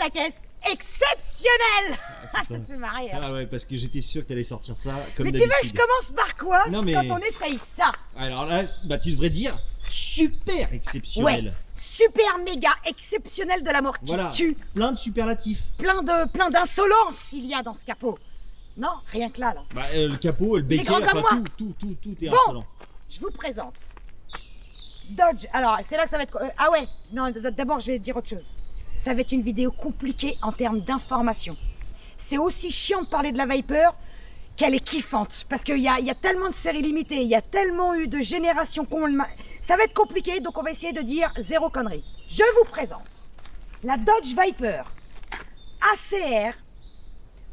ta caisse exceptionnelle. Ah, ça me fait marrer. Hein. Ah ouais, parce que j'étais sûr que t'allais sortir ça comme mais tu d'habitude. veux que je commence par quoi Non, mais... quand on essaye ça? Alors là, bah, tu devrais dire super exceptionnel. Ouais, super méga exceptionnel de la mort qui Voilà, tue. plein de superlatifs. Plein d'insolence il y a dans ce capot. Non, rien que là. Bah, le capot, le béquet, grands comme enfin moi. tout est Bon. insolent. Je vous présente Dodge. Alors, c'est là que ça va être... ah ouais, non, d'abord, je vais dire autre chose. Ça va être une vidéo compliquée en termes d'information. C'est aussi chiant de parler de la Viper qu'elle est kiffante. Parce qu'il y a tellement de séries limitées, il y a tellement eu de générations ça va être compliqué, donc on va essayer de dire zéro connerie. Je vous présente la Dodge Viper ACR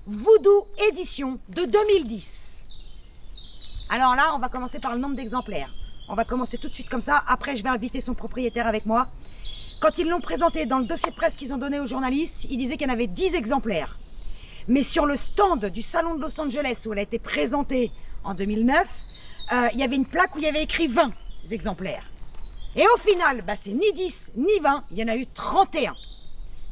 Voodoo Édition de 2010. Alors là, on va commencer par le nombre d'exemplaires. On va commencer tout de suite comme ça. Après, je vais inviter son propriétaire avec moi. Quand ils l'ont présenté dans le dossier de presse qu'ils ont donné aux journalistes, ils disaient qu'il y en avait 10 exemplaires. Mais sur le stand du salon de Los Angeles où elle a été présentée en 2009, il y avait une plaque où il y avait écrit 20 exemplaires. Et au final, bah, c'est ni 10 ni 20, il y en a eu 31.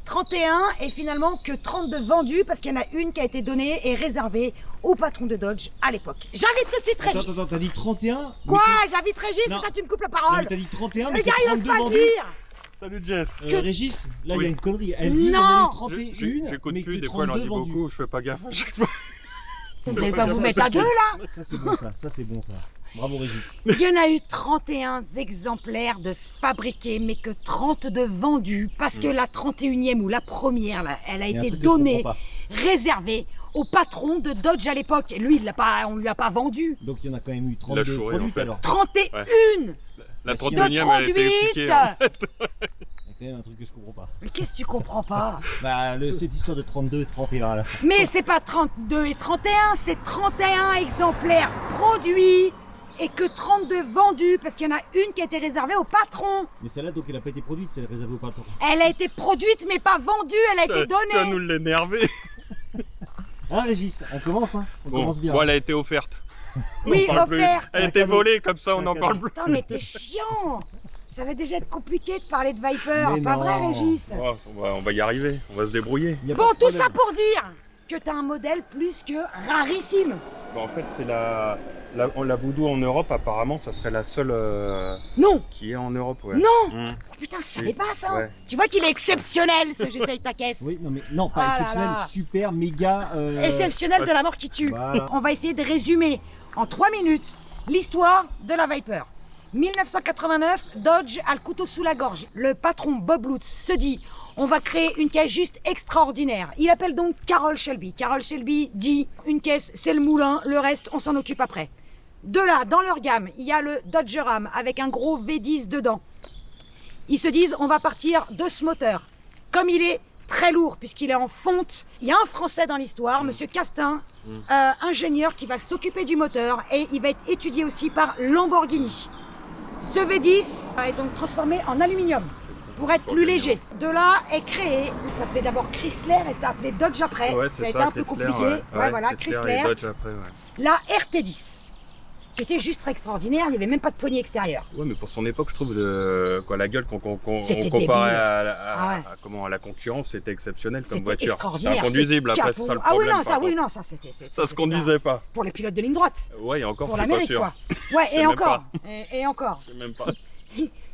31 et finalement que 32 vendus parce qu'il y en a une qui a été donnée et réservée au patron de Dodge à l'époque. J'invite tout de suite Régis. Attends, t'as dit 31? Quoi? J'invite Régis et Non. toi tu me coupes la Non, parole. mais t'as dit 31, mais Le gars t'as il ose 32 pas le vendus. dire. Salut Jess. Régis, là il Oui. y a une connerie. Elle dit Non. on en a eu 31, J'écoute mais plus, que des fois elle en 32 dit vendus. beaucoup, je fais pas gaffe à chaque fois. Vous n'allez pas vous Ça, mettre à ça, deux là? Ça c'est bon ça c'est bon ça. Bravo Régis. Il y en a eu 31 exemplaires de fabriqués, mais que 32 vendus, parce que la 31e ou la première, là, elle a Il y a un été truc que je donnée, comprends pas. réservée au patron de Dodge à l'époque. Et lui, on ne lui a pas vendu. Donc il y en a quand même eu Il a 32 chouré, produites en fait. alors. 31 La Bah, si, 31e de elle a été produites. piquée. Hein. Il y a quand même un truc que je comprends pas. Mais qu'est-ce que tu comprends pas? Bah cette histoire de 32 et 31 là. Mais c'est pas 32 et 31, c'est 31 exemplaires produits et que 32 vendus, parce qu'il y en a une qui a été réservée au patron. Mais celle-là donc elle a pas été produite, c'est réservé au patron. Elle a été produite mais pas vendue, elle a été Tu vas nous donnée. l'énerver. Ah Régis, on commence hein. On Bon, commence bien. bon, elle a été offerte. Oui, On parle plus. offerte. Elle a C'est un été cadeau. volée, comme ça on C'est un n'en parle cadeau. plus. Putain mais t'es chiant. Ça va déjà être compliqué de parler de Viper, Mais pas non. vrai Régis? Oh, on va y arriver, on va se débrouiller. Il y a Bon, pas de tout problème. ça pour dire que t'as un modèle plus que rarissime. Bon, en fait, c'est la Voodoo en Europe, apparemment, ça serait la seule Non. qui est en Europe. Ouais. Non. Mmh. Putain, je savais Oui. pas ça. Ouais. Tu vois qu'il est exceptionnel ce j'essaye ta caisse. Oui, non mais non, pas Ah là exceptionnel, là. super méga Exceptionnel de la mort qui tue. Voilà. On va essayer de résumer en 3 minutes l'histoire de la Viper. 1989, Dodge a le couteau sous la gorge. Le patron Bob Lutz se dit on va créer une caisse juste extraordinaire. Il appelle donc Carroll Shelby. Carroll Shelby dit une caisse c'est le moulin, le reste on s'en occupe après. De là, dans leur gamme, il y a le Dodge Ram avec un gros V10 dedans. Ils se disent on va partir de ce moteur. Comme il est très lourd puisqu'il est en fonte, il y a un Français dans l'histoire, Monsieur Castin, ingénieur qui va s'occuper du moteur et il va être étudié aussi par Lamborghini. Ce V10 est donc transformé en aluminium pour être plus léger. De là est créé, il s'appelait d'abord Chrysler et ça s'appelait Dodge après. Ouais, ça a c'est été ça, un peu Chrysler, compliqué. ouais. Voilà, Et Chrysler. Dodge après, ouais. La RT10, qui était juste très extraordinaire, il n'y avait même pas de poignée extérieure. Ouais, mais pour son époque, je trouve la gueule qu'on C'était comparait débile. à ouais. à la concurrence, c'était exceptionnel comme C'était voiture. C'est extraordinaire. inconduisible, c'est après, capot. c'est ça le Ah oui, problème. non, par ça, oui, contre. non, ça c'était. Ça se conduisait pas. Pour les pilotes de ligne droite. Ouais, et encore, Pour je suis pas l'Amérique, sûr. quoi. Ouais, sais et même encore. pas. Et encore. Je sais même pas.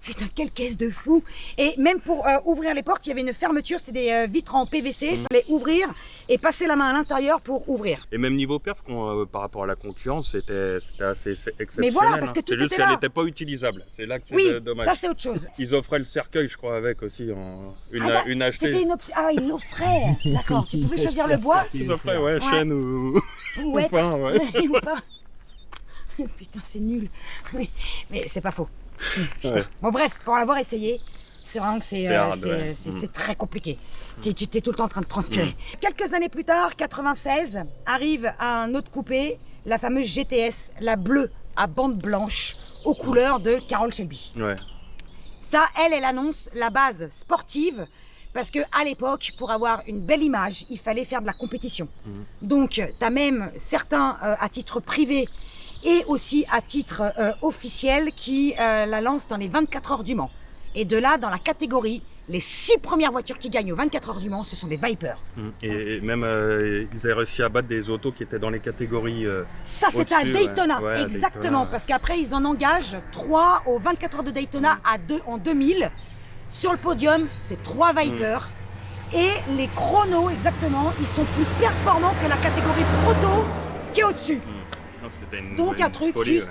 Putain, quelle caisse de fou. Et même pour ouvrir les portes, il y avait une fermeture, c'est des vitres en PVC. Il fallait ouvrir et passer la main à l'intérieur pour ouvrir. Et même niveau perf, par rapport à la concurrence, c'était assez exceptionnel. Mais voilà, parce que hein. tout C'est juste était qu'elle là. n'était pas utilisable. C'est là que c'est Oui, dommage. ça c'est autre chose. Ils offraient le cercueil, je crois, avec aussi, une achetée. C'était une option. Ah, il l'offrait. D'accord, tu pouvais choisir le bois. Ils offraient, ouais, Ouais. chêne ou Ouais, pain, ouais. ou pas. Putain, c'est nul. Mais c'est pas faux. Putain. Ouais. Bon, bref, pour l'avoir essayé, c'est vraiment que C'est hard, ouais. c'est très compliqué. Tu es tout le temps en train de transpirer. Quelques années plus tard, 96, arrive un autre coupé, la fameuse GTS, la bleue à bande blanche, aux couleurs de Carroll Shelby. Ouais. Ça, elle annonce la base sportive. Parce que à l'époque, pour avoir une belle image, il fallait faire de la compétition. Donc, tu as même certains à titre privé et aussi à titre officiel qui la lancent dans les 24 heures du Mans. Et de là, dans la catégorie Les 6 premières voitures qui gagnent aux 24 heures du Mans, ce sont des Viper. Et même, ils avaient réussi à battre des autos qui étaient dans les catégories. Ça, c'était à au-dessus, Daytona, ouais, à exactement. Daytona. Parce qu'après, ils en engagent 3 aux 24 heures de Daytona en 2000. Sur le podium, c'est 3 Viper. Et les chronos, exactement, ils sont plus performants que la catégorie proto qui est au-dessus. Non, c'était Donc, un truc folie, juste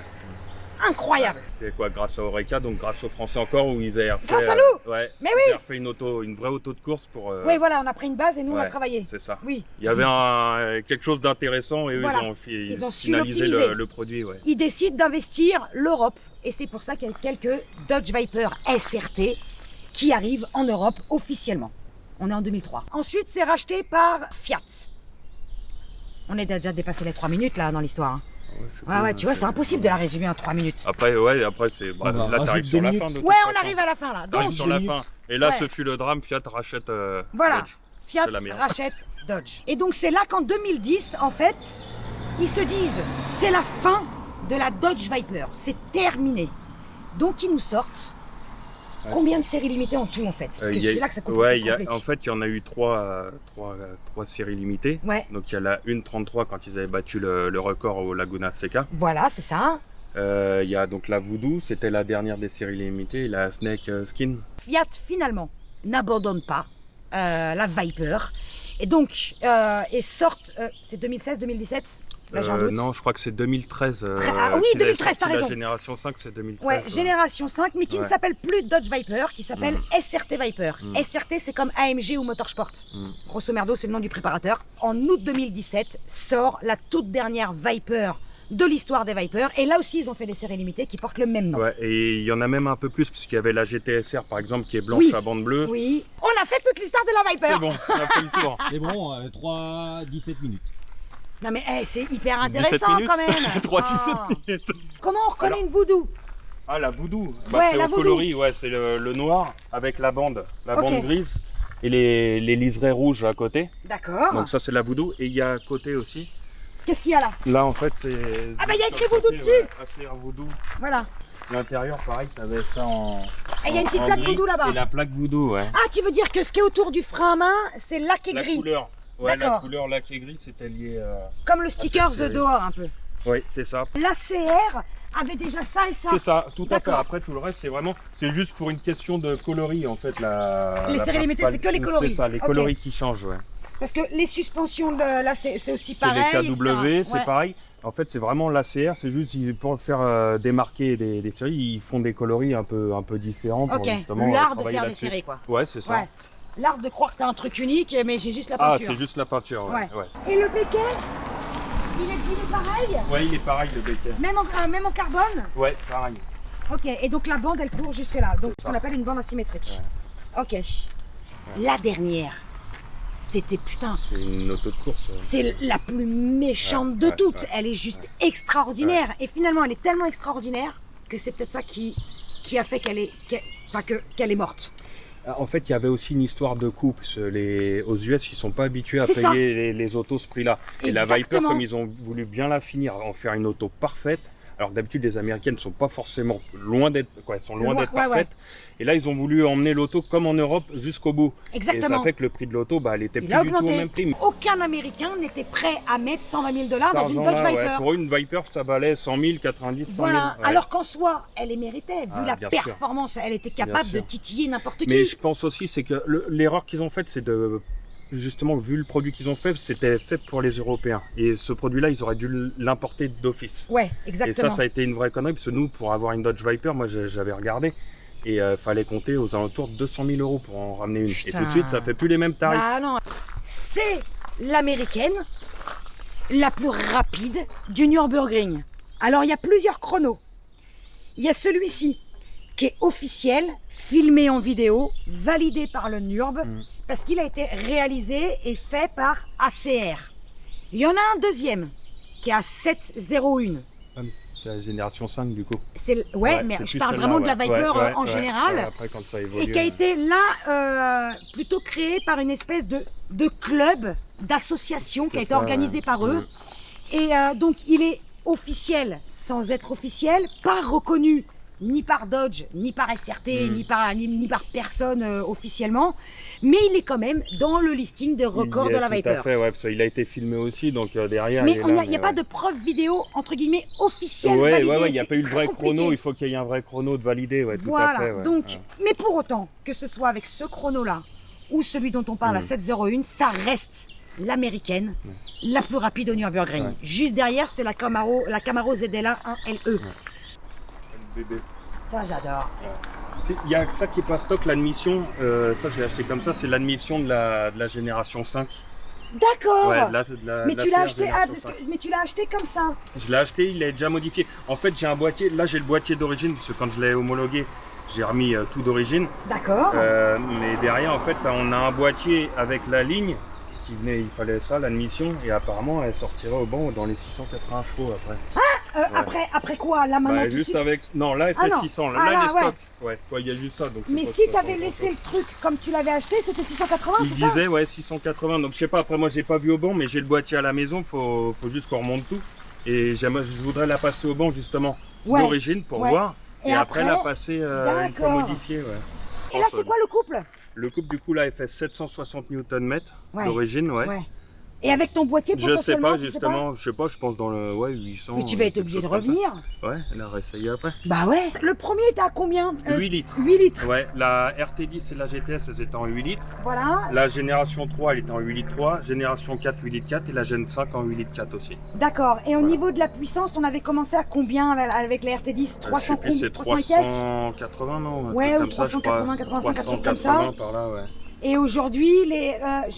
incroyable. C'était quoi, grâce à Oreca, donc grâce aux Français encore, où ils avaient refait. Grâce à nous Ouais. Mais Ils oui. avaient refait une vraie auto de course pour. Oui, voilà, on a pris une base et nous, on a ouais, travaillé. C'est ça. Oui. Il y avait quelque chose d'intéressant et eux, Voilà. ils ont ont su finalisé l'optimiser. le produit. Ouais. Ils décident d'investir l'Europe. Et c'est pour ça qu'il y a quelques Dodge Viper SRT qui arrivent en Europe officiellement. On est en 2003. Ensuite, c'est racheté par Fiat. On est déjà dépassé les 3 minutes là dans l'histoire. Ouais, tu vois, c'est impossible de la résumer en 3 minutes. Après, c'est. On va là, rajouter t'arrives sur 2 la minutes. fin. De toute Ouais, on façon. arrive à la fin là. T'arrives Donc, sur la minutes. fin. Et là, Ouais. ce fut le drame. Fiat rachète. voilà, Dodge. Fiat C'est la merde. rachète Dodge. Et donc, c'est là qu'en 2010, en fait, ils se disent, c'est la fin de la Dodge Viper. C'est terminé. Donc, ils nous sortent. Ouais. Combien de séries limitées en tout, en fait? Parce que c'est là que ça complique. Ouais, ça se complique. en fait, il y en a eu trois séries limitées. Ouais, Donc, il y a la 1.33 quand ils avaient battu le record au Laguna Seca. voilà, c'est ça. Il y a donc la Voodoo, c'était la dernière des séries limitées, et la Snake Skin. Fiat, finalement, n'abandonne pas la Viper. Et donc, ils sortent, c'est 2016-2017? Là, j'ai un doute. Non, je crois que c'est 2013. Ah oui, qu'ils avaient 2013, t'as sorti raison. La génération 5, c'est 2013. Ouais, génération 5, mais qui ne Ouais. s'appelle plus Dodge Viper, qui s'appelle SRT Viper. Mm. SRT, c'est comme AMG ou Motorsport. Mm. Grosso merdo, c'est le nom du préparateur. En août 2017, sort la toute dernière Viper de l'histoire des Vipers. Et là aussi, ils ont fait des séries limitées qui portent le même nom. Ouais, et il y en a même un peu plus, puisqu'il y avait la GTSR par exemple, qui est blanche Oui. à bande bleue. Oui, on a fait toute l'histoire de la Viper. C'est bon, on a fait le tour. C'est bon, 17 minutes. Non mais c'est hyper 17 intéressant minutes. quand même. 3-17 Ah. minutes. Comment on reconnaît Alors- une Voodoo? Ah, la Voodoo, Ouais, c'est la au Voodoo. coloris, ouais, c'est le noir avec la bande Ok. grise et les liserés rouges à côté. D'accord. Donc ça c'est la Voodoo, et il y a à côté aussi. Qu'est-ce qu'il y a là? Là en fait c'est... Ah bah, il y a écrit sur le Voodoo côté, dessus. ouais, ACR Voodoo. Voilà. L'intérieur pareil, t'avais ça en... Et il y a une petite en plaque gris, Voodoo là-bas. Et la plaque Voodoo, ouais. Ah, tu veux dire que ce qui est autour du frein à main, c'est laqué La gris, couleur. Ouais, la D'accord. couleur là qui est gris, c'était lié... comme le sticker c'est- dehors un peu. Oui, c'est ça. L'ACR avait déjà ça et ça. C'est ça, tout à fait. D'accord. Après, tout le reste, c'est vraiment, c'est juste pour une question de coloris en fait. Les séries limitées, c'est que les coloris. C'est ça, les Ok. coloris qui changent, ouais. Parce que les suspensions, là, c'est aussi C'est pareil. les KW, etc. c'est Ouais. pareil. En fait, c'est vraiment l'ACR, c'est juste pour faire démarquer des séries, ils font des coloris un peu différents pour Ok, justement l'art de travailler faire des là-dessus. séries quoi. Ouais, c'est ça. Ouais. L'art de croire que t'as un truc unique, mais j'ai juste la Ah, peinture. c'est juste la peinture, ouais. Ouais. Ouais, Et le béquet, il est pareil, ouais, il est pareil le béquet. même en carbone. Ouais, pareil. Ok, et donc la bande elle court jusque là, donc C'est ce qu'on ça. appelle une bande asymétrique. Ok. La dernière, c'était putain, C'est une auto de course. c'est la plus méchante de Ouais, toutes. ouais, Elle est juste extraordinaire. Et finalement, elle est tellement extraordinaire que c'est peut-être ça qui a fait qu'elle est morte. En fait, il y avait aussi une histoire de coût, parce que aux US, ils sont pas habitués à C'est ça. payer les autos ce prix-là. Et la Viper, Exactement. comme ils ont voulu bien la finir, en faire une auto parfaite, alors que d'habitude, les Américaines ne sont pas forcément loin d'être, elles sont loin d'être Ouais, parfaites. Et là, ils ont voulu emmener l'auto comme en Europe jusqu'au bout. Et Exactement. ça fait que le prix de l'auto, elle était Il plus a du tout au augmenté. même prix. Aucun Américain n'était prêt à mettre 120 000 $ dans Cet une Dodge argent-là, Viper. ouais, pour une Viper, ça valait 100 000, 90, 100 000. Voilà, ouais. alors qu'en soi, elle les méritait, vu Ah, la bien sûr. performance, elle était capable de sûr. titiller n'importe qui. Mais je pense aussi, c'est que l'erreur qu'ils ont faite, c'est de... Justement, vu le produit qu'ils ont fait, c'était fait pour les Européens. Et ce produit-là, ils auraient dû l'importer d'office. Ouais, Et exactement. ça a été une vraie connerie, parce que nous, pour avoir une Dodge Viper, moi j'avais regardé, et fallait compter aux alentours de 200 000 € pour en ramener une. Putain. Et tout de suite, ça fait plus les mêmes tarifs. Bah non, c'est l'américaine la plus rapide du Nürburgring. Alors il y a plusieurs chronos. Il y a celui-ci qui est officiel, filmé en vidéo, validé par le Nürb, parce qu'il a été réalisé et fait par ACR. Il y en a un deuxième qui est à 701. C'est la génération 5 du coup. Ouais, mais c'est je plus parle celle-là, vraiment de la ouais. Viper Ouais, en ouais, général. ouais, après, quand ça évolue, Et qui a été là plutôt créé par une espèce de club, d'association qui a C'est été ça, organisé ouais. par eux. Et donc il est officiel sans être officiel, pas reconnu ni par Dodge, ni par SRT, ni par personne officiellement, mais il est quand même dans le listing de records de la Tout Viper. à fait, ouais, parce qu'il a été filmé aussi, donc derrière. Mais il il n'y a pas de preuve vidéo, entre guillemets, officielle validée. Ouais, il n'y a pas eu le C'est vrai très compliqué. chrono, il faut qu'il y ait un vrai chrono de validé, ouais, tout Voilà, à fait. Ouais, donc, ouais. mais pour autant, que ce soit avec ce chrono-là, ou celui dont on parle à 7:01, ça reste l'américaine, la plus rapide au Nürburgring. Ouais. Juste derrière, c'est la Camaro ZLA 1LE. Bébé. Ça, j'adore. Il y a ça qui est pas stock, l'admission, ça je l'ai acheté comme ça, c'est l'admission de la génération 5. D'accord. Ouais, Mais tu l'as acheté, mais tu l'as acheté comme ça. je l'ai acheté, il est déjà modifié. En fait, j'ai un boîtier, là j'ai le boîtier d'origine, parce que quand je l'ai homologué, j'ai remis tout d'origine. D'accord. Mais derrière, en fait, on a un boîtier avec la ligne qui venait, il fallait ça, l'admission, et apparemment elle sortirait au banc dans les 680 chevaux après. Après quoi, là maintenant Bah, tu juste sais- avec. Non, là elle fait Ah non. 600, là, Ah, il là, est stock. Ouais, il y a juste ça. Donc Mais si tu avais laissé le truc comme tu l'avais acheté, c'était 680, il c'est ça? disait, ouais, 680. Donc je sais pas, après moi j'ai pas vu au banc, mais j'ai le boîtier à la maison, faut juste qu'on remonte tout. Et je voudrais la passer au banc justement, Ouais. d'origine pour Ouais. voir. Et Et après la après, passer une fois d'accord. modifiée. Ouais. Et là, c'est quoi le couple? Le couple du coup là, il fait 760 Nm Ouais. d'origine, ouais. Et avec ton boîtier, Je sais potentiellement, pas tu sais justement, je sais pas, je pense dans le 800. Mais tu vas être quelque obligé de chose comme ça. revenir. Ouais, la réessayer après. Bah ouais. Le premier était à combien? 8 litres. 8 litres. Ouais, la RT10 et la GTS, elles étaient en 8 litres. Voilà. La génération 3, elle était en 8 litres 3. Génération 4, 8 litres 4. Et la Gen 5 en 8 litres 4 aussi. D'accord. Et au Voilà. niveau de la puissance, on avait commencé à combien avec la RT10? 300 je sais plus, c'est 300 et quelques? 380, non? Un Ouais, truc ou comme ça, je crois. 380, 85, un truc comme ça. 380 par là, ouais. Et aujourd'hui, je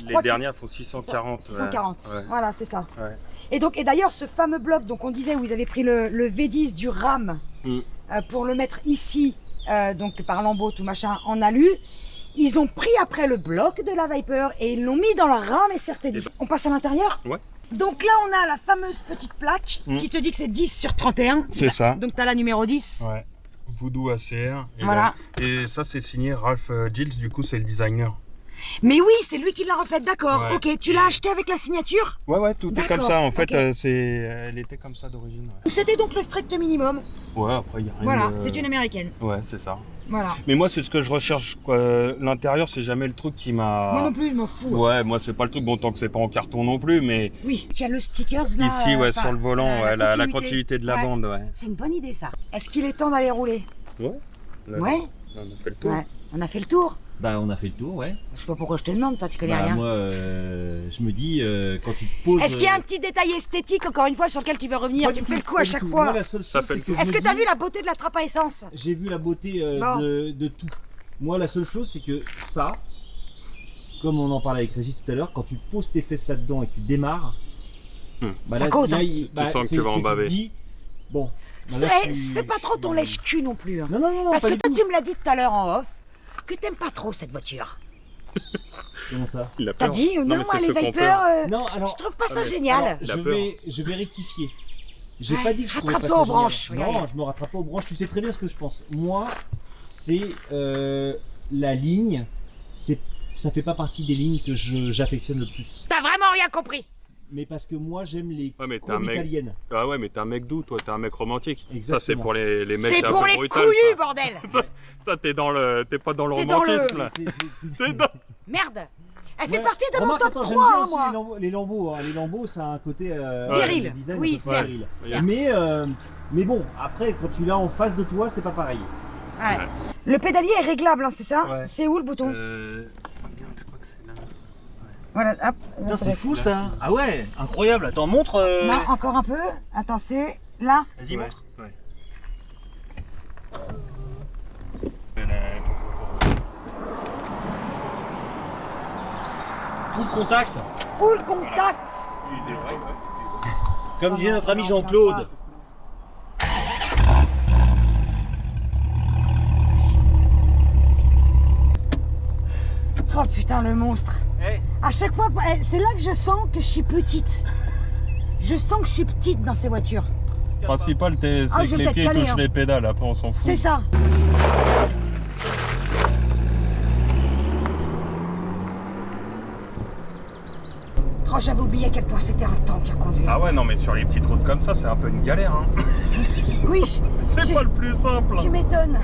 Les crois dernières font 640. 640. Ouais. Voilà, c'est ça. Ouais. Et d'ailleurs, ce fameux bloc, donc on disait où ils avaient pris le V10 du RAM Mm. pour le mettre ici, donc par lambeau, tout machin, en alu. Ils ont pris après le bloc de la Viper et ils l'ont mis dans leur RAM SRT10. On passe à l'intérieur? Ouais. Donc là, on a la fameuse petite plaque qui te dit que c'est 10 sur 31. C'est ça. Donc tu as la numéro 10. Ouais. Voodoo ACR. Et Voilà. Et ça, c'est signé Ralph Gilles, du coup, c'est le designer. Mais oui, c'est lui qui l'a refait, d'accord. Ouais. Ok, tu l'as acheté avec la signature? Ouais, tout est comme D'accord, ça. En fait, ok. elle était comme ça d'origine. C'était donc le strict minimum. Ouais, après, il y a rien. Voilà, de- c'est une américaine. Ouais, c'est ça. Voilà. Mais moi, c'est ce que je recherche. Quoi. L'intérieur, c'est jamais le truc qui m'a. Moi non plus, je m'en fous. Ouais, moi, c'est pas le truc. Bon, tant que c'est pas en carton non plus, mais Oui, il y a le stickers là. ici, ouais, enfin, sur le volant, ouais, la continuité de la Ouais. bande, ouais. C'est une bonne idée ça. Est-ce qu'il est temps d'aller rouler? Ouais. Là, Ouais. On a fait le tour. Ouais. On a fait le tour. Bah, on a fait le tour, ouais. Je sais pas pourquoi je te demande, toi tu connais Bah, rien. moi, je me dis, quand tu te poses. Est-ce qu'il y a un petit détail esthétique encore une fois sur lequel tu veux revenir? Tu me fais le coup à chaque Moi, fois. la seule Ça chose, fait c'est le que tour. je Est-ce me que t'as dis- vu la beauté de la trappe à essence? J'ai vu la beauté Bon. de tout. Moi, la seule chose, c'est que ça, comme on en parlait avec Régis tout à l'heure, quand tu poses tes fesses là-dedans et que tu démarres, bah Ça là, cause, là, hein. Tu sens que tu vas en te baver. dis, bon. bah là, je suis- Fais pas trop ton lèche-cul non plus. hein. Non, non, non, Parce pas que du toi tout. tu me l'as dit tout à l'heure en off, que t'aimes pas trop cette voiture. Comment ça? Il a T'as peur. dit, non, mais moi c'est les ceux qui ont Viper, peur. Non, alors. je trouve pas ça mais- génial. alors, Il a je vais rectifier. J'ai Ouais, pas dit que je trouvais pas rattrape-toi ça aux branches, génial. regarde. Non, je me rattrape pas aux branches. Tu sais très bien ce que je pense. Moi, c'est la ligne. Ça fait pas partie des lignes que j'affectionne le plus. T'as vraiment rien compris. Mais parce que moi, j'aime les Ouais, mais t'es courbes un mec- italiennes. Ah ouais, mais t'es un mec doux, toi, t'es un mec romantique. Exactement. Ça, c'est pour les mecs C'est un pour peu les brutals, couillus, ça. bordel. Ça, t'es pas dans le T'es dans le- romantisme, là. T'es dans- Merde. Elle fait Ouais. partie de mon Remarque, top attends, 3, j'aime bien hein, aussi moi. les lambeaux. Hein. Les lambeaux, ça a un côté Viril. le design, Oui, un peu certes. viril. Certes. Mais bon, après, quand tu l'as en face de toi, c'est pas pareil. Ouais. Le pédalier est réglable, hein, c'est ça? Ouais. C'est où le bouton? Merde, je crois que c'est là. Voilà, hop. Là, Putain, ça c'est va. fou ça. Ah ouais, incroyable. Attends, montre. Non, encore un peu. Attends, c'est là. Vas-y, Ouais, montre. ouais. Full contact. Full contact. Il est vrai, ouais. Comme disait notre ami non, Jean-Claude. Oh putain, le monstre. Eh, À chaque fois, c'est là que je sens que je suis petite. Je sens que je suis petite dans ces voitures. Le principal, c'est Ah, je que vais les peut-être pieds caler, touchent hein. les pédales, après on s'en fout. C'est ça. Oh, j'avais oublié à quel point c'était un tank à conduire. Ah ouais, non, mais sur les petites routes comme ça, c'est un peu une galère. Hein. Oui, C'est pas le plus simple. Tu m'étonnes.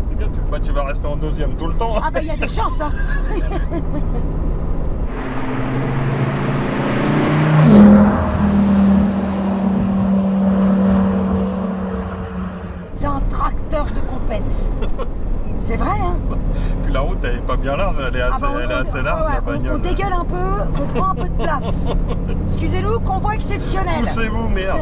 C'est bien, tu vas rester en deuxième tout le temps. Ah bah il y a des chances, hein. C'est un tracteur de compète. C'est vrai, hein. Puis la route, elle est pas bien large, elle est assez, bah, elle est assez large, la on bagnole. dégueule un peu, on prend un peu de place. Excusez-nous, convoi exceptionnel. Poussez-vous, merde.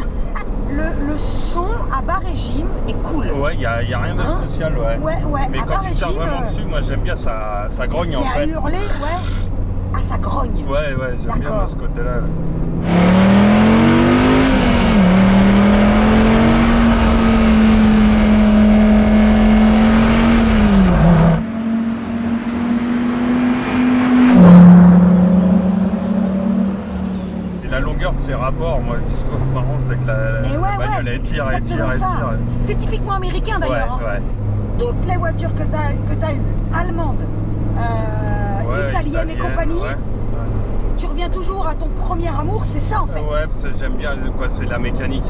Le son à bas régime est cool. Ouais, y a rien de spécial, ouais. Ouais, Mais à quand bas tu tires régime, vraiment dessus, moi j'aime bien, ça grogne ça se en met fait. à hurler, ouais. Ah, ça grogne. Ouais, j'aime bien D'accord. de ce côté-là. Ouais. Et la longueur de ces rapports, moi je trouve marrant, c'est que la bagnole elle tire, elle tire, elle tire. C'est typiquement américain d'ailleurs. Ouais. Toutes les voitures que t'as eues, allemandes, italiennes et compagnie, tu reviens toujours à ton premier amour, c'est ça en fait. Ouais, parce que j'aime bien quoi, c'est la mécanique,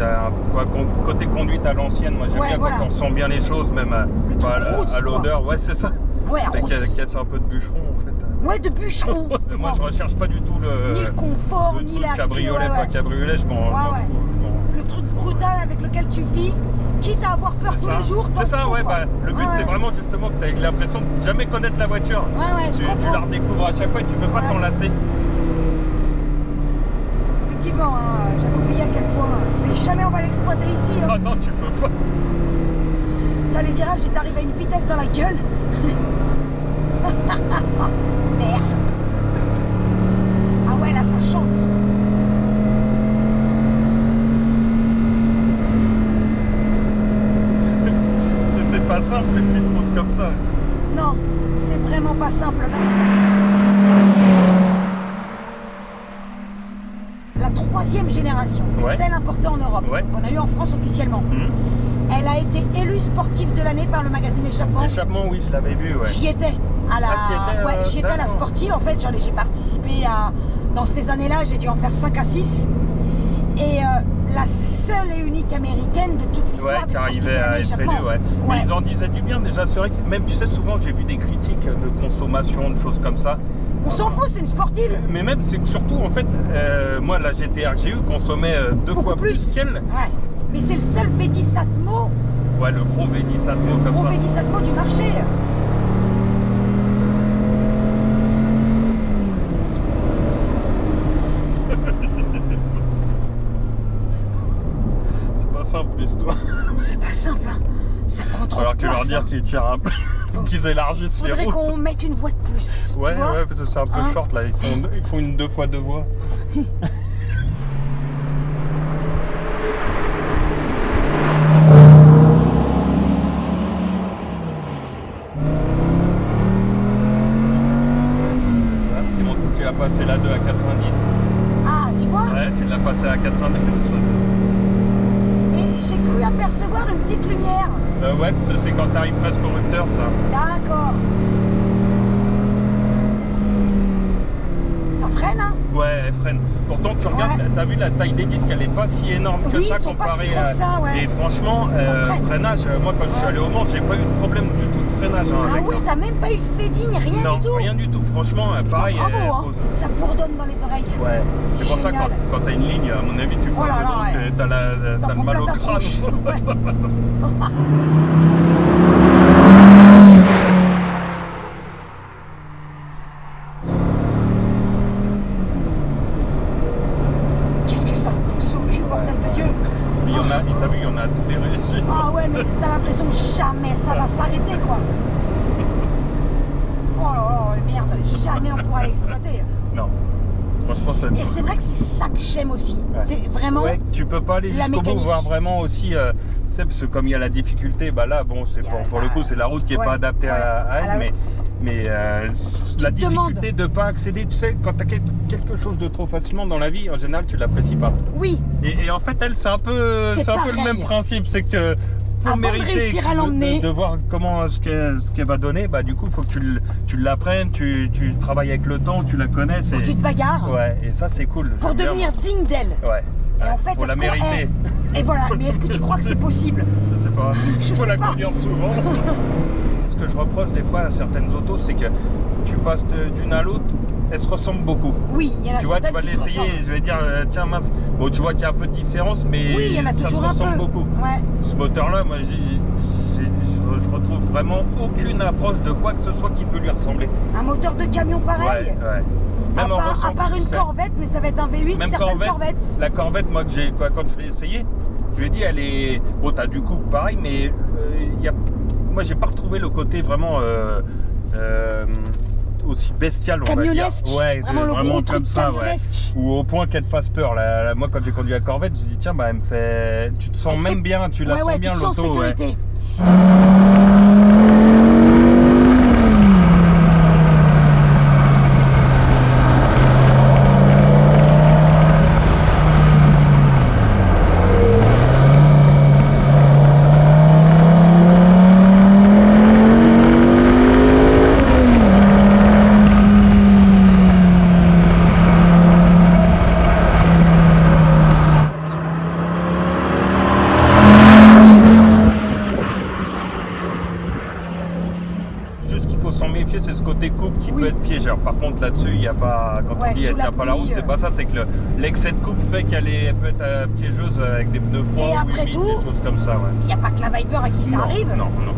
côté conduite à l'ancienne, moi j'aime bien voilà. quand on sent bien les choses, même Le truc roots, à l'odeur, ouais c'est ça. Ouais, Peut-être roots. qu'il y a un peu de bûcheron en fait. Ouais, de bûcheron. Moi je recherche pas du tout Ni le confort, le ni truc la cabriolet, pas cabriolet, je m'en Ouais. fous. Le truc brutal avec lequel tu vis, quitte à avoir peur tous les jours. C'est ça, t'en ouais, fous, quoi. le but c'est vraiment justement que tu aies l'impression de jamais connaître la voiture. Ouais, je Tu comprends. la redécouvres à chaque fois et tu peux pas t'en lasser. Effectivement, hein, j'avais oublié à quel point. Mais jamais on va l'exploiter ici. Hein. Ah non, tu peux pas. Putain, les virages, j'étais arrivé à une vitesse dans la gueule. Merde. Ah ouais, là, ça chante. C'est pas simple les petites routes comme ça. Non, c'est vraiment pas simple. La troisième génération, Ouais. celle importée en Europe, Ouais. qu'on a eu en France officiellement, elle a été élue sportive de l'année par le magazine Échappement. L'échappement, oui, je l'avais vu, ouais. J'y étais. À la... Ah, tu étais, ouais, j'y étais à la d'accord. sportive. En fait, j'ai participé à... Dans ces années-là, j'ai dû en faire 5 à 6. Et la seule et unique américaine de toute l'histoire Ouais, des qui sportifs de arrivait à l'année être Échappement. élu, ouais. Mais ils en disaient du bien déjà, c'est vrai que même, tu sais, souvent j'ai vu des critiques de consommation, de choses comme ça. On s'en fout, c'est une sportive. Mais même, c'est que surtout, en fait, moi, la GTR que j'ai eue consommait 2 Beaucoup fois plus qu'elle. Ouais. Mais c'est le seul V10 Atmo, Ouais, le gros V10 Atmo comme gros ça. V10 Atmo du marché. C'est pas simple l'histoire. C'est pas simple, hein. Ça prend trop Alors de que leur place. dire Hein. qu'ils tirent un peu, qu'ils élargissent les Faudrait routes. qu'on mette une voie de plus. Ouais, tu vois ouais, parce que c'est un peu Hein short là. Ils font une 2 fois 2 voies. Et bon, tu as passé la 2 à 90. Ah, tu vois. Ouais, tu l'as passé à 90. Et j'ai cru apercevoir une petite lumière. Ouais, parce que c'est quand t'arrives presque au rupteur, ça. D'accord. Ça freine, hein? Ouais, elle freine. Pourtant, tu regardes, Ouais. t'as vu la taille des disques, elle est pas si énorme que Oui, ça ils sont pas comparé si gros que ça, ouais. Et franchement, freinent. freinage, moi quand je suis allé au Mans, j'ai pas eu de problème du tout de freinage. Hein, Ah avec ouais, t'as même pas eu le fading, rien non, du tout. rien du tout. Franchement, pareil. Bravo, hein. pose- Ça bourdonne dans les oreilles. Ouais, c'est pour ça que Génial. quand t'as une ligne, à mon avis, tu fais Oh là un peu là, de route ouais. et t'as T'en le prends mal plein au ta crâne. tronche. Ouais. Qu'est-ce que ça te pousse au cul, bordel de Dieu? Il y en a, t'as vu, il y en a à tous les régimes. Ah ouais, mais t'as l'impression que jamais ça va s'arrêter, quoi. Oh là là, merde, jamais on pourra l'exploiter. Non, franchement, ça. Et c'est vrai que c'est ça que j'aime aussi. Ouais. C'est vraiment... Ouais, tu peux pas aller la jusqu'au bout, mécanique. voir vraiment aussi, tu sais, parce que comme il y a la difficulté, bah là, bon, c'est pour le coup, c'est la route qui est Ouais, pas adaptée ouais, à elle, à la- mais la te difficulté de pas accéder, tu sais, quand t'as quelque chose de trop facilement dans la vie, en général, tu l'apprécies pas. Oui, Et en fait, elle, c'est un peu C'est le pareil. même principe, c'est que pour Avant de mériter réussir à l'emmener. de voir comment ce qu'elle va donner, bah du coup il faut que tu l'apprennes, tu travailles avec le temps, tu la connais. Faut que tu te bagarres Ouais, et ça c'est cool. pour j'aime bien, devenir digne d'elle. moi. Ouais. Et en fait, faut la est-ce qu'on mériter. est Et voilà, mais est-ce que tu crois que c'est possible? Je sais pas. Je Il faut sais la pas. confiance souvent. Ce que je reproche des fois à certaines autos, c'est que tu passes d'une à l'autre, elles se ressemblent beaucoup. Oui, il y en a Tu vois, tu certaines vas qui se l'essayer, ressemblent. je vais dire, tiens mince, bon tu vois qu'il y a un peu de différence, mais Oui, il y en a ça se toujours un ressemble peu. beaucoup. Ouais. Ce moteur-là, moi, je retrouve vraiment aucune approche de quoi que ce soit qui peut lui ressembler. Un moteur de camion pareil. Ouais. À Même en part ressenti, une c'est- Corvette, mais ça va être un V8, Même certaines Corvettes. La Corvette, moi, quand je l'ai essayé, je lui ai dit, elle est. Bon, t'as du coup pareil, mais moi, j'ai pas retrouvé le côté vraiment aussi bestial, on va dire. Camionnesque. Ouais, Vraiment le gros comme truc ça, ouais. camionnesque. Ou au point qu'elle te fasse peur. Moi, quand j'ai conduit la Corvette, j'ai dit, tiens, bah, elle me fait. Tu te sens Elle même fait- bien, tu la Ouais, sens ouais, bien tu te sens en l'auto. Ouais. sécurité. Juste qu'il faut s'en méfier, c'est ce côté coupe qui Oui. peut être piégeur. Par contre, là-dessus, il n'y a pas. Quand Ouais, on dit elle sous la tient pas la route, pluie, c'est pas ça, c'est que l'excès de coupe fait qu'elle peut être piégeuse avec des pneus froids Et ou après humides, tout, des choses comme ça. Ouais. Il n'y a pas que la Viper à qui ça Non, arrive. Non, non.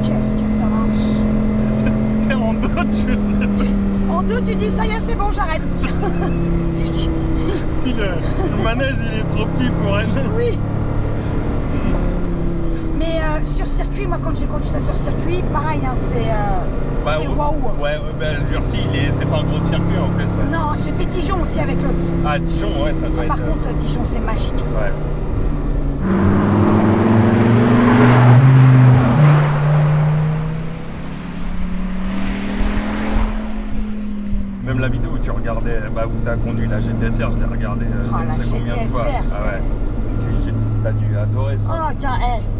Qu'est-ce que ça marche? T'es en deux, En deux, tu dis ça y est, c'est bon, j'arrête. le manège il est trop petit pour elle. Oui. Mais sur circuit, moi quand j'ai conduit ça sur circuit, pareil, hein, c'est waouh. Ouais, Lurcy, c'est pas un gros circuit en plus. Ouais. Non, j'ai fait Dijon aussi avec l'autre. Ah, Dijon, ouais, ça doit Par être. contre, Dijon, c'est magique. Ouais. Même la vidéo où tu regardais, où tu as conduit la GTSR, je l'ai regardée Oh, je la sais combien de fois. GTSR, Ah ouais. T'as dû adorer ça. Oh tiens,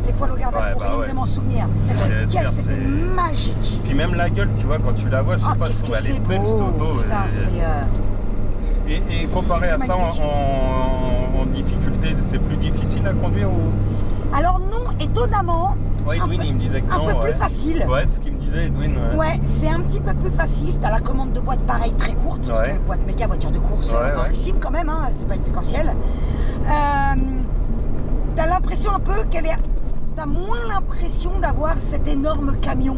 les poils au garde à Ouais, vous, bah rien que ouais. de m'en souvenir. GTSR, C'était c'est- magique. Puis même la gueule, tu vois, quand tu la vois, je sais Oh, pas, je qu'est-ce trouve que elle est c'est belle cette beau. auto. Putain, c'est... Et comparé c'est à ça magnifique. en difficulté, c'est plus difficile à conduire ou. Alors non, étonnamment, Ouais, Edwin, il me disait que un non. peu ouais. plus facile. Ouais, c'est ce qu'il me disait, Edwin. Ouais, c'est un petit peu plus facile. T'as la commande de boîte pareil très courte, parce Ouais. que boîte méca, voiture de course, Ouais, ouais. rarissime quand même, hein, c'est pas une séquentielle. T'as l'impression un peu qu'elle est. T'as moins l'impression d'avoir cet énorme camion,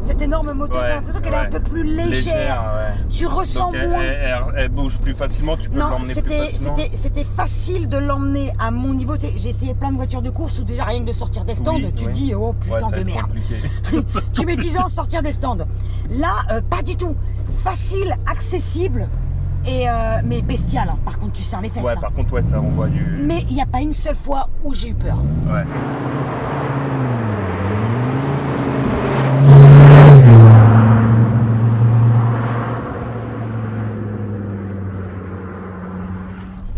cette énorme moto. Ouais, T'as l'impression qu'elle est ouais. un peu plus légère. Ouais. Tu ressens Donc moins. elle bouge plus facilement, tu peux Non, l'emmener plus facilement. c'était facile de l'emmener à mon niveau. J'ai essayé plein de voitures de course où déjà rien que de sortir des stands, Oui, tu te oui. dis oh Ouais, putain ça va de être merde. compliqué. Tu mets 10 ans à sortir des stands. Là, pas du tout. Facile, accessible, mais bestial. Hein. Par contre, tu sers les fesses. Ouais, hein. par contre, ouais, ça envoie du. Mais il n'y a pas une seule fois où j'ai eu peur. Ouais.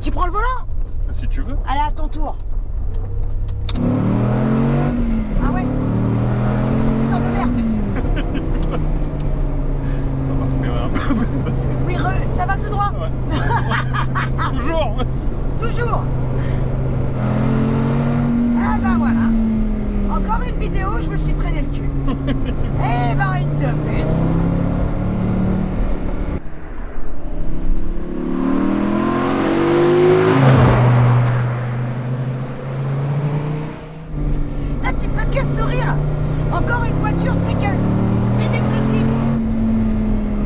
Tu prends le volant? Si tu veux. Allez, à ton tour. Ah ouais? Putain de merde. Ça va reculer un peu, mais c'est parce que- Oui, ça va tout droit? Ouais. Toujours. Toujours. Ah ben voilà. Encore une vidéo, je me suis traîné le cul. Eh ben une de plus. Là, tu peux que sourire. Encore une voiture, tu sais que t'es dépressif.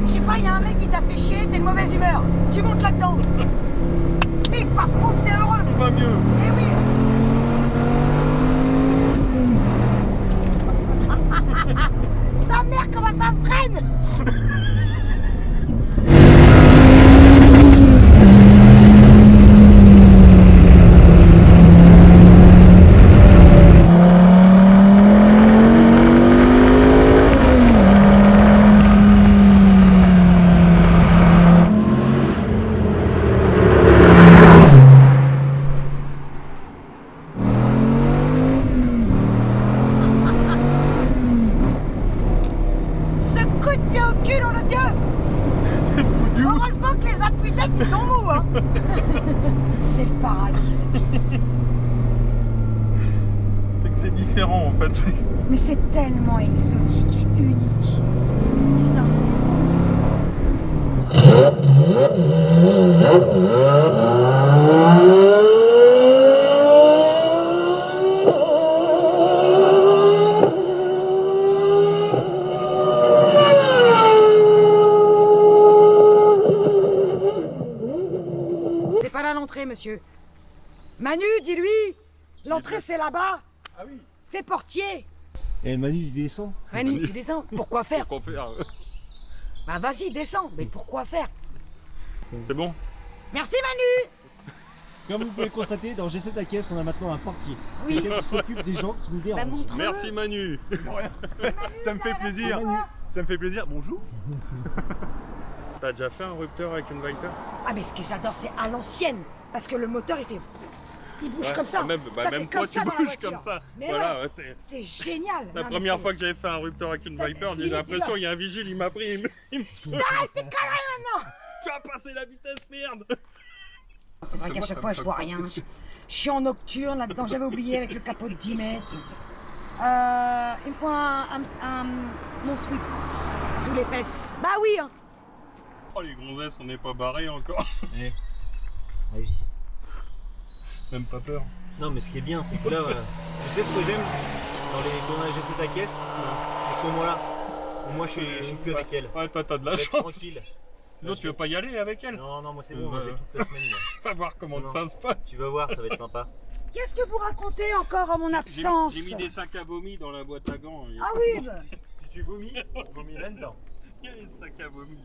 Je sais pas, il y a un mec qui t'a fait chier, t'es de mauvaise humeur. Tu montes là-dedans. Pif, paf, pouf, t'es heureux. Tout va mieux. Eh oui. Sa mère, comment ça freine? nom de Dieu! Heureusement que les appuis-têtes ils sont mous, hein! C'est le paradis cette pièce. C'est que c'est différent en fait. Mais c'est tellement exotique et unique. Putain, c'est ouf. C'est pas là l'entrée, monsieur. Manu, dis-lui, l'entrée c'est là-bas. Ah oui. Fais portier. Et Manu, il descend. Manu, tu descends. Pourquoi faire? Qu'on fait, Bah vas-y, descends. Mais pourquoi faire? c'est bon. Merci Manu. Comme vous pouvez le constater, dans G7 la caisse, on a maintenant un portier. Oui. Quelqu'un qui s'occupe des gens qui nous Bah dérangent. montre-le. Merci Manu. C'est Manu, Ça me fait là, plaisir. la France. Ça me fait plaisir. Bonjour. T'as déjà fait un rupteur avec une Viper? Ah mais ce que j'adore c'est à l'ancienne. Parce que le moteur il bouge Ouais, comme ça. Même, Toi, même t'es toi comme tu ça dans la bouges voiture. comme ça. Mais Voilà, ouais, ouais, t'es- c'est génial. La Non, mais première c'est- fois que j'avais fait un rupteur avec une Viper, Il j'ai est l'impression là. il y a un vigile, il m'a pris, il me Arrête tes conneries maintenant. Tu as passé la vitesse, merde. C'est vrai qu'à moi, chaque ça fois me je choque vois pas rien. plus que- Je suis en nocturne là-dedans, j'avais oublié avec le capot de 10 mètres. Il me faut mon sweat sous les fesses. Bah oui hein. Oh les gonzesses, on n'est pas barré encore. Régis. Même pas peur. Non, mais ce qui est bien, c'est que là, tu sais ce que j'aime dans les tournages G7 la caisse? C'est ce moment-là. Où moi, je suis plus avec elle. Ouais, toi t'as de la Je vais être chance. tranquille. Sinon tu veux pas y aller avec elle? Non, non, moi c'est bon, Bah, j'ai toute la semaine. moi. Va voir comment Non. ça se passe. Tu vas voir, ça va être sympa. Qu'est-ce que vous racontez encore en mon J'ai absence? mis des sacs à vomi dans la boîte à gants. Ah oui bah. Si tu vomis, vomis là-dedans. Il y a des sacs à vomi.